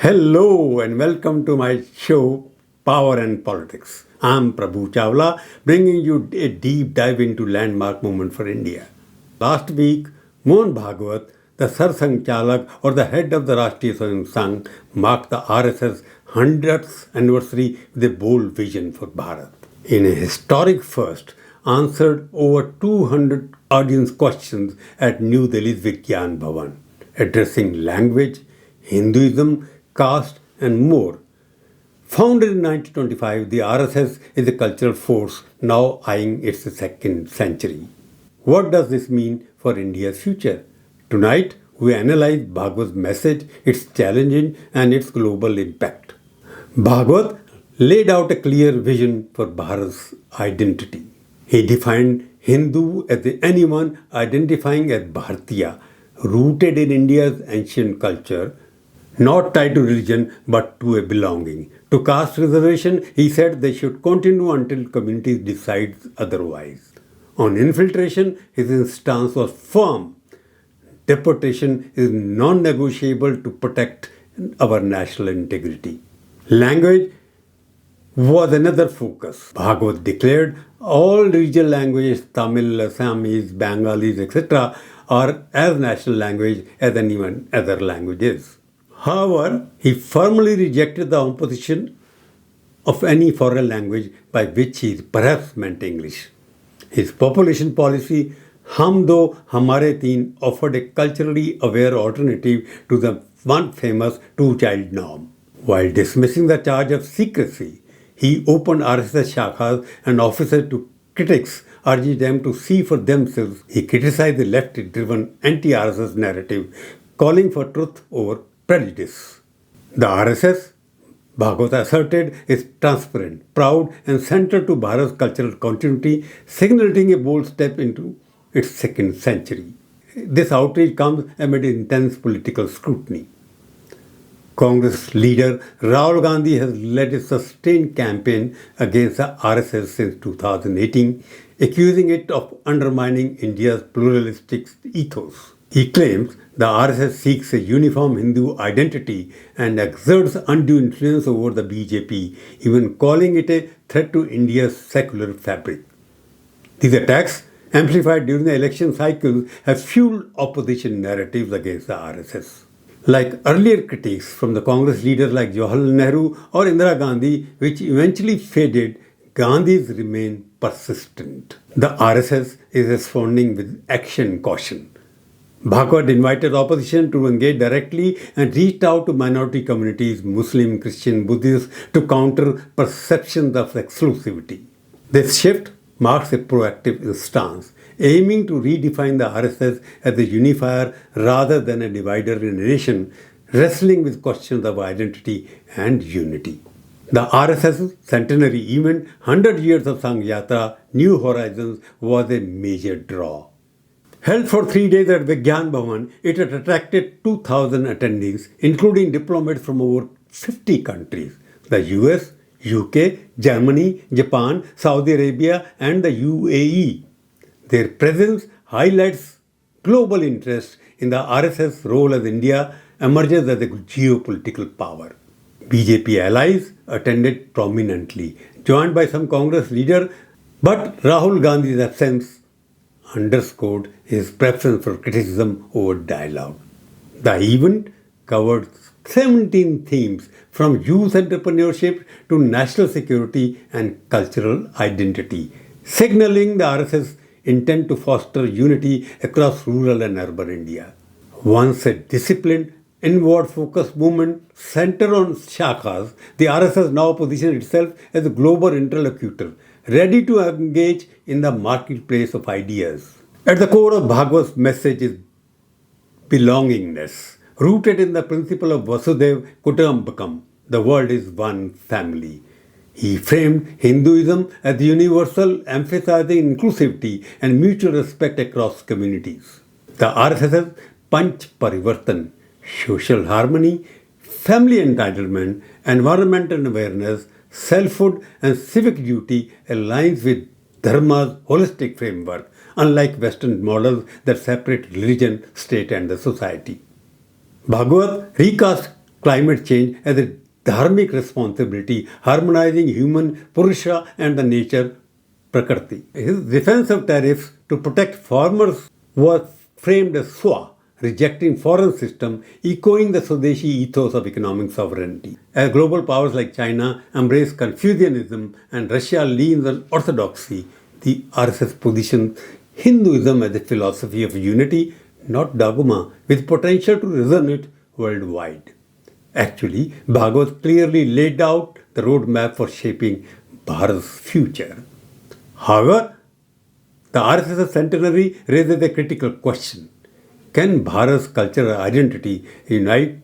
Hello and welcome to my show Power and Politics. I'm Prabhu Chawla, bringing you a deep dive into landmark moment for India. Last week, Mohan Bhagwat, the Sarsang Chalak or the head of the Rashtriya Swayamsevak Sangh, marked the RSS 100th anniversary with a bold vision for Bharat. In a historic first, answered over 200 audience questions at New Delhi's Vigyan Bhavan, addressing language, Hinduism, caste, and more. Founded in 1925, the RSS is a cultural force now eyeing its second century. What does this mean for India's future? Tonight, we analyze Bhagwat's message, its challenges, and its global impact. Bhagwat laid out a clear vision for Bharat's identity. He defined Hindu as anyone identifying as Bharatiya, rooted in India's ancient culture, not tied to religion but to a belonging. To caste reservation, he said they should continue until communities decide otherwise. On infiltration, his stance was firm. Deportation is non-negotiable to protect our national integrity. Language was another focus. Bhagwat declared all regional languages, Tamil, Assamese, Bengalis, etc., are as national language as any other language is. However, he firmly rejected the imposition of any foreign language, by which he perhaps meant English. His population policy, Hum Do Hamare Teen, offered a culturally aware alternative to the one famous two-child norm. While dismissing the charge of secrecy, he opened RSS shakhas and officers to critics, urging them to see for themselves. He criticized the left-driven anti-RSS narrative, calling for truth over prejudice. The RSS, Bhagwat asserted, is transparent, proud, and central to Bharat's cultural continuity, signaling a bold step into its second century. This outrage comes amid intense political scrutiny. Congress leader Rahul Gandhi has led a sustained campaign against the RSS since 2018, accusing it of undermining India's pluralistic ethos. He claims the RSS seeks a uniform Hindu identity and exerts undue influence over the BJP, even calling it a threat to India's secular fabric. These attacks, amplified during the election cycle, have fueled opposition narratives against the RSS. Like earlier critiques from the Congress leaders like Jawaharlal Nehru or Indira Gandhi, which eventually faded, Gandhi's remain persistent. The RSS is responding with action caution. Bhagwat invited opposition to engage directly and reached out to minority communities, Muslim, Christian, Buddhist, to counter perceptions of exclusivity. This shift marks a proactive stance, aiming to redefine the RSS as a unifier rather than a divider in a nation, wrestling with questions of identity and unity. The RSS centenary event, 100 Years of Sangh Yatra, New Horizons, was a major draw. Held for 3 days at Vigyan Bhavan, it had attracted 2,000 attendees, including diplomats from over 50 countries: the US, UK, Germany, Japan, Saudi Arabia, and the UAE. Their presence highlights global interest in the RSS role as India emerges as a geopolitical power. BJP allies attended prominently, joined by some Congress leaders, but Rahul Gandhi's absence underscored his preference for criticism over dialogue. The event covered 17 themes, from youth entrepreneurship to national security and cultural identity, signaling the RSS intent to foster unity across rural and urban India. Once a disciplined, inward-focused movement centered on shakhas, the RSS now positions itself as a global interlocutor, ready to engage in the marketplace of ideas. At the core of Bhagwat's message is belongingness, rooted in the principle of Vasudhaiva Kutumbakam. The world is one family. He framed Hinduism as universal, emphasizing inclusivity and mutual respect across communities. The RSS Panch Parivartan, social harmony, family entitlement, environmental awareness, selfhood, and civic duty aligns with Dharma's holistic framework, unlike Western models that separate religion, state, and the society. Bhagwat recast climate change as a dharmic responsibility, harmonizing human Purusha and the nature Prakriti. His defense of tariffs to protect farmers was framed as Swa, rejecting foreign system, echoing the Swadeshi ethos of economic sovereignty. As global powers like China embrace Confucianism and Russia leans on orthodoxy, the RSS positions Hinduism as a philosophy of unity, not dogma, with potential to resonate worldwide. Actually, Bhagwat clearly laid out the roadmap for shaping Bharat's future. However, the RSS centenary raises a critical question. Can Bharat's cultural identity unite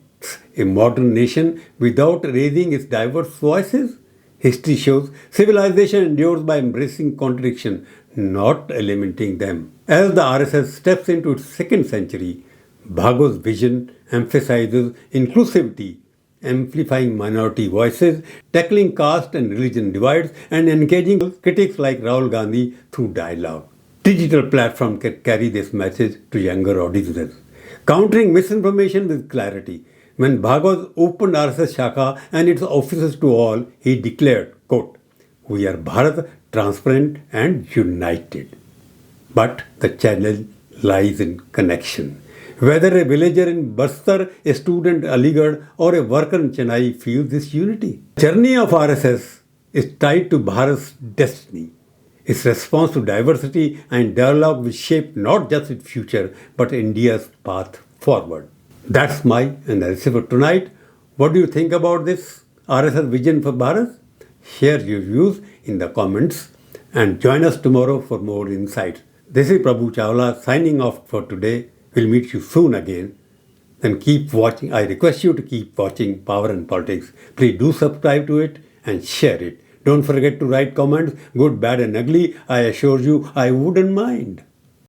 a modern nation without raising its diverse voices? History shows civilization endures by embracing contradiction, not eliminating them. As the RSS steps into its second century, Bhagwat's vision emphasizes inclusivity, amplifying minority voices, tackling caste and religion divides, and engaging critics like Rahul Gandhi through dialogue. Digital platforms can carry this message to younger audiences, countering misinformation with clarity. When Bhagwat opened RSS Shakha and its offices to all, he declared, quote, "We are Bharat, transparent and united." But the challenge lies in connection. Whether a villager in Bastar, a student in Aligarh, or a worker in Chennai feels this unity. The journey of RSS is tied to Bharat's destiny. Its response to diversity and dialogue will shape not just its future, but India's path forward. That's my analysis for tonight. What do you think about this RSS vision for Bharat? Share your views in the comments and join us tomorrow for more insights. This is Prabhu Chawla signing off for today. We'll meet you soon again. Then keep watching. I request you to keep watching Power and Politics. Please do subscribe to it and share it. Don't forget to write comments, good, bad and ugly. I assure you I wouldn't mind.